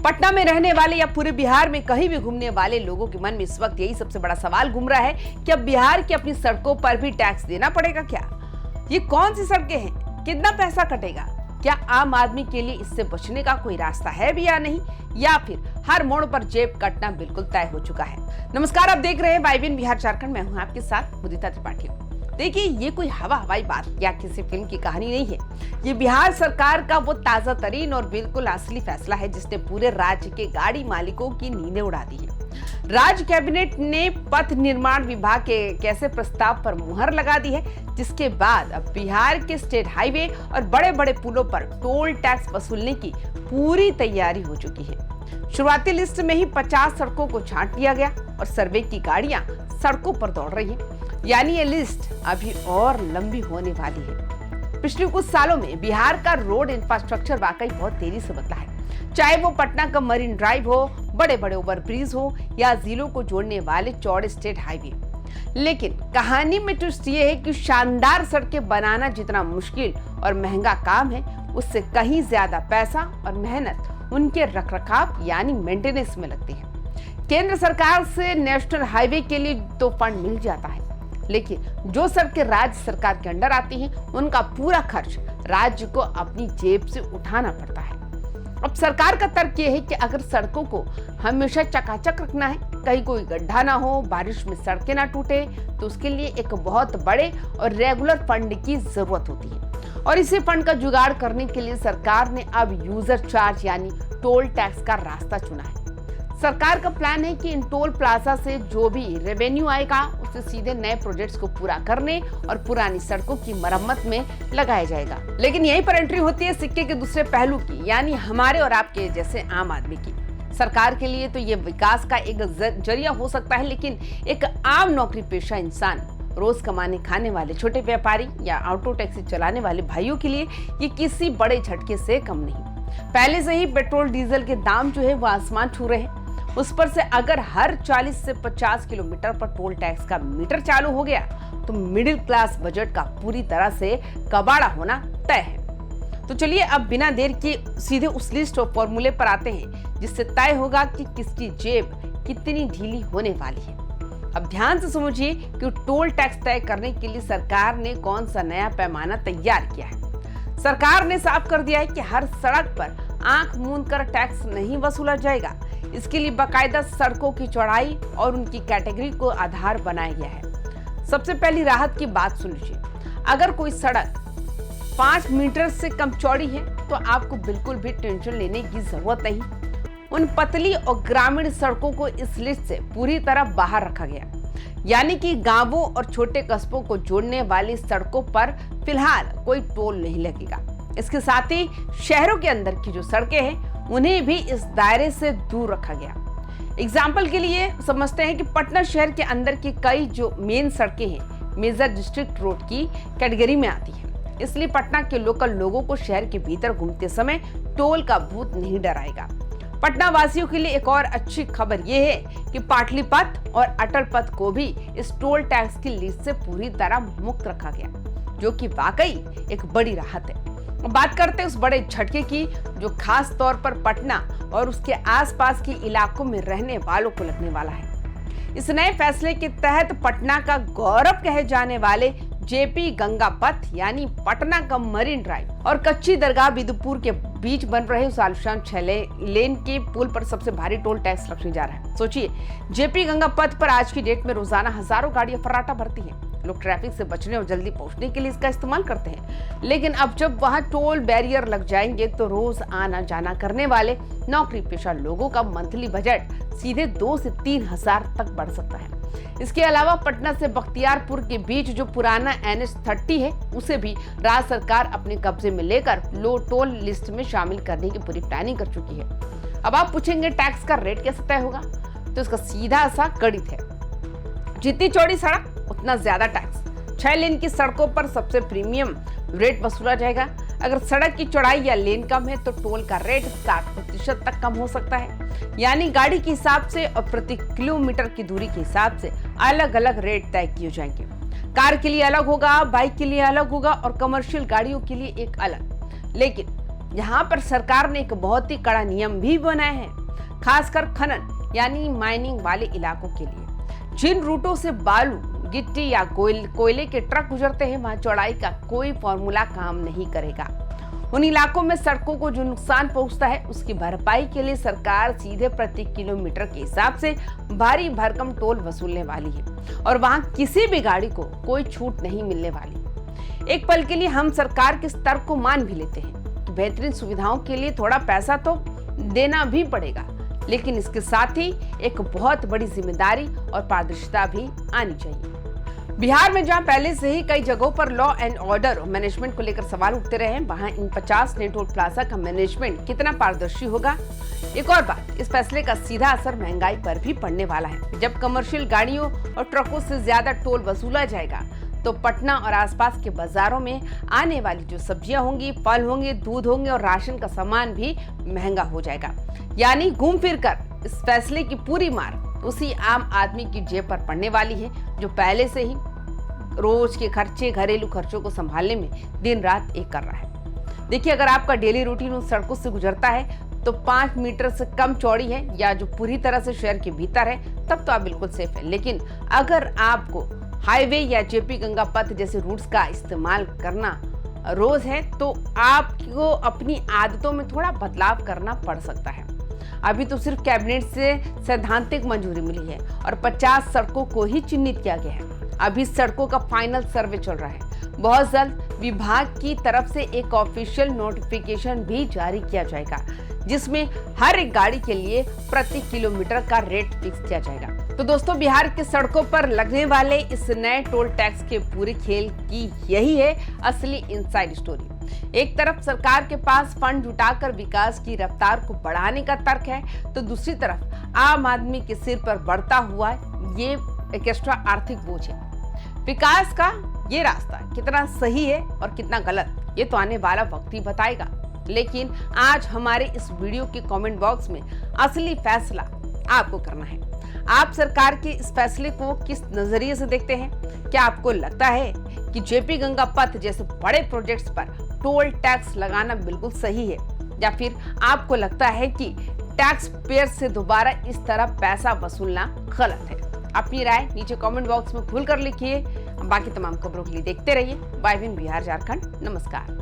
पटना में रहने वाले या पूरे बिहार में कहीं भी घूमने वाले लोगों के मन में इस वक्त यही सबसे बड़ा सवाल घूम रहा है कि अब बिहार की अपनी सड़कों पर भी टैक्स देना पड़ेगा क्या? ये कौन सी सड़कें हैं? कितना पैसा कटेगा? क्या आम आदमी के लिए इससे बचने का कोई रास्ता है भी या नहीं, या फिर हर मोड़ पर जेब कटना बिल्कुल तय हो चुका है? नमस्कार, आप देख रहे हैं वाइबिन बिहार झारखंड। मैं हूं आपके साथ मुदिता त्रिपाठी। देखिए, ये कोई हवाई बात या किसी फिल्म की कहानी नहीं है। ये बिहार सरकार का वो ताजा तरीन और बिल्कुल असली फैसला है जिसने पूरे राज्य के गाड़ी मालिकों की नींदें उड़ा दी है। राज्य कैबिनेट ने पथ निर्माण विभाग के कैसे प्रस्ताव पर मुहर लगा दी है, जिसके बाद अब बिहार के स्टेट हाईवे और बड़े बड़े पुलों पर टोल टैक्स वसूलने की पूरी तैयारी हो चुकी है। शुरुआती लिस्ट में ही 50 सड़कों को छांट लिया गया और सर्वे की गाड़ियां सड़कों पर दौड़ रही हैं। यानी ये लिस्ट अभी और लंबी होने वाली है। पिछले कुछ सालों में बिहार का रोड इंफ्रास्ट्रक्चर वाकई बहुत तेजी से बदला है। चाहे वो पटना का मरीन ड्राइव हो, बड़े बड़े ओवरब्रिज हो या जिलों को जोड़ने वाले चौड़े स्टेट हाईवे। लेकिन कहानी में ट्विस्ट ये है कि शानदार सड़कें बनाना जितना मुश्किल और महंगा काम है, उससे कहीं ज्यादा पैसा और मेहनत उनके रखरखाव यानी मेंटेनेंस में लगती है। केंद्र सरकार से नेशनल हाईवे के लिए तो फंड मिल जाता है, लेकिन जो सड़कें राज्य सरकार के अंडर आती हैं, उनका पूरा खर्च राज्य को अपनी जेब से उठाना पड़ता है। अब सरकार का तर्क ये है कि अगर सड़कों को हमेशा चकाचक रखना है, कहीं कोई गड्ढा ना हो, बारिश में सड़कें ना टूटे, तो उसके लिए एक बहुत बड़े और रेगुलर फंड की जरूरत होती है। और इसी फंड का जुगाड़ करने के लिए सरकार ने अब यूजर चार्ज यानी टोल टैक्स का रास्ता चुना है। सरकार का प्लान है कि इन टोल प्लाजा से जो भी रेवेन्यू आएगा उसे सीधे नए प्रोजेक्ट्स को पूरा करने और पुरानी सड़कों की मरम्मत में लगाया जाएगा। लेकिन यहीं पर एंट्री होती है सिक्के के दूसरे पहलू की, यानी हमारे और आपके जैसे आम आदमी की। सरकार के लिए तो ये विकास का एक जरिया हो सकता है, लेकिन एक आम नौकरी पेशा इंसान, रोज कमाने खाने वाले छोटे व्यापारी या ऑटो टैक्सी चलाने वाले भाइयों के लिए ये किसी बड़े झटके से कम नहीं। पहले से ही पेट्रोल डीजल के दाम जो है वो आसमान छू रहे हैं। उस पर से अगर हर 40 से 50 किलोमीटर पर टोल टैक्स का मीटर चालू हो गया तो मिडिल क्लास बजट का पूरी तरह से कबाड़ा होना तय है। तो चलिए अब बिना देर के सीधे उस लिस्ट और फॉर्मूले पर आते हैं जिससे तय होगा कि किसकी जेब कितनी ढीली होने वाली है। अब ध्यान से समझिए कि टोल टैक्स तय करने के लिए सरकार ने कौन सा नया पैमाना तैयार किया है। सरकार ने साफ कर दिया है कि हर सड़क पर आंख मूंद कर टैक्स नहीं वसूला जाएगा। इसके लिए बाकायदा सड़कों की चौड़ाई और उनकी कैटेगरी को आधार बनाया गया है। सबसे पहली राहत की बात सुन लीजिए। अगर कोई सड़क 5 मीटर से कम चौड़ी है तो आपको बिल्कुल भी टेंशन लेने की जरूरत नहीं। उन पतली और ग्रामीण सड़कों को इस लिस्ट से पूरी तरह बाहर रखा गया, यानी कि गांवों और छोटे कस्बों को जोड़ने वाली सड़कों पर फिलहाल कोई टोल नहीं लगेगा। इसके साथ ही शहरों के अंदर की जो सड़कें हैं उन्हें भी इस दायरे से दूर रखा गया। एग्जाम्पल के लिए समझते हैं कि पटना शहर के अंदर की कई जो मेन सड़कें हैं मेजर डिस्ट्रिक्ट रोड की कैटेगरी में आती है। इसलिए पटना के लोकल लोगों को शहर के भीतर घूमते समय टोल का भूत नहीं डराएगा। पटना वासियों के लिए एक और अच्छी खबर यह है कि पाटली पथ और अटल पथ को भी इस टोल टैक्स की लिस्ट से पूरी तरह मुक्त रखा गया, जो कि वाकई एक बड़ी राहत है। बात करते हैं उस बड़े झटके की जो खास तौर पर पटना और उसके आसपास के इलाकों में रहने वालों को लगने वाला है। इस नए फैसले के तहत पटना का गौरव कहे जाने वाले जेपी गंगा पथ यानी पटना का मरीन ड्राइव और कच्ची दरगाह बिदुपुर के बीच बन रहे उस आलिशान 6 लेन के पुल पर सबसे भारी टोल टैक्स लगने जा रहा है। सोचिए, जेपी गंगा पथ पर आज की डेट में रोजाना हजारों गाड़ियां फर्राटा भरती हैं। लोग ट्रैफिक से बचने और जल्दी पहुंचने के लिए इसका इस्तेमाल करते हैं। लेकिन अब जब वहां टोल बैरियर लग जाएंगे तो रोज आना जाना करने वाले नौकरी पेशा लोगों का मंथली बजट सीधे 2 से 3 हजार तक बढ़ सकता है। इसके अलावा पटना से बख्तियारपुर के बीच जो पुराना NH30 है उसे भी राज्य सरकार अपने कब्जे में लेकर लो टोल लिस्ट में शामिल करने की पूरी प्लानिंग कर चुकी है। अब आप पूछेंगे टैक्स का रेट कैसे तय होगा, तो इसका सीधा सा गणित है। जितनी चौड़ी सड़क उतना ज्यादा टैक्स। 6 लेन की सड़कों पर सबसे प्रीमियम रेट वसूला जाएगा। अगर सड़क की चौड़ाई या लेन कम है तो टोल का रेट 60% तक कम हो सकता है, यानी गाड़ी के हिसाब से और प्रति किलोमीटर की दूरी के हिसाब से अलग अलग रेट तय किए जाएंगे। कार के लिए अलग होगा, बाइक के लिए अलग होगा और कमर्शियल गाड़ियों के लिए एक अलग। लेकिन यहाँ पर सरकार ने एक बहुत ही कड़ा नियम भी बनाया है, खासकर खनन यानी माइनिंग वाले इलाकों के लिए। जिन रूटों से बालू, गिट्टी या कोयले के ट्रक गुजरते हैं, वहां चौड़ाई का कोई फॉर्मूला काम नहीं करेगा। उन इलाकों में सड़कों को जो नुकसान पहुंचता है, उसकी भरपाई के लिए सरकार सीधे प्रति किलोमीटर के हिसाब से भारी भरकम टोल वसूलने वाली है और वहां किसी भी गाड़ी को कोई छूट नहीं मिलने वाली। एक पल के लिए हम सरकार के स्तर को मान भी लेते हैं तो बेहतरीन सुविधाओं के लिए थोड़ा पैसा तो देना भी पड़ेगा, लेकिन इसके साथ ही एक बहुत बड़ी जिम्मेदारी और पारदर्शिता भी आनी चाहिए। बिहार में जहां पहले से ही कई जगहों पर लॉ एंड ऑर्डर और मैनेजमेंट को लेकर सवाल उठते रहे हैं, वहां इन 50 नए टोल प्लाजा का मैनेजमेंट कितना पारदर्शी होगा। एक और बात, इस फैसले का सीधा असर महंगाई पर भी पड़ने वाला है। जब कमर्शियल गाड़ियों और ट्रकों से ज्यादा टोल वसूला जाएगा तो पटना और आसपास के बाजारों में आने वाली जो सब्जियां होंगी, फल होंगे, दूध होंगे और राशन का सामान भी महंगा हो जाएगा। यानी घूम फिर कर इस फैसले की पूरी मार उसी आम आदमी की जेब पर पड़ने वाली है, जो पहले से ही रोज के खर्चे, घरेलू खर्चों को संभालने में दिन रात एक कर रहा है। देखिए, अगर आपका डेली रूटीन उन सड़कों से गुजरता है तो 5 मीटर से कम चौड़ी है या जो पूरी तरह से शहर के भीतर है, तब तो आप बिल्कुल सेफ है। लेकिन अगर आपको हाईवे या जेपी गंगा पथ जैसे रूट्स का इस्तेमाल करना रोज है तो आपको अपनी आदतों में थोड़ा बदलाव करना पड़ सकता है। अभी तो सिर्फ कैबिनेट से सैद्धांतिक मंजूरी मिली है और 50 सड़कों को ही चिन्हित किया गया है। अभी सड़कों का फाइनल सर्वे चल रहा है। बहुत जल्द विभाग की तरफ से एक ऑफिशियल नोटिफिकेशन भी जारी किया जाएगा, जिसमें हर एक गाड़ी के लिए प्रति किलोमीटर का रेट फिक्स किया जाएगा। तो दोस्तों, बिहार के सड़कों पर लगने वाले इस नए टोल टैक्स के पूरे खेल की यही है असली इनसाइड स्टोरी। एक तरफ सरकार के पास फंड जुटाकर विकास की रफ्तार को बढ़ाने का तर्क है, तो दूसरी तरफ आम आदमी के सिर पर बढ़ता हुआ ये एक एक्स्ट्रा आर्थिक बोझ है। विकास का ये रास्ता कितना सही है और कितना गलत, ये तो आने वाला वक्त ही बताएगा। लेकिन आज हमारे इस वीडियो के कमेंट बॉक्स में असली फैसला आपको करना है। आप सरकार के इस फैसले को किस नजरिए से देखते हैं? क्या आपको लगता है कि जेपी गंगा पथ जैसे बड़े प्रोजेक्ट्स पर टोल टैक्स लगाना बिल्कुल सही है, या फिर आपको लगता है कि टैक्स पेयर से दोबारा इस तरह पैसा वसूलना गलत है? अपनी राय नीचे कमेंट बॉक्स में खुलकर लिखिए। बाकी तमाम खबरों के लिए देखते रहिए वाई विन बिहार झारखंड। नमस्कार।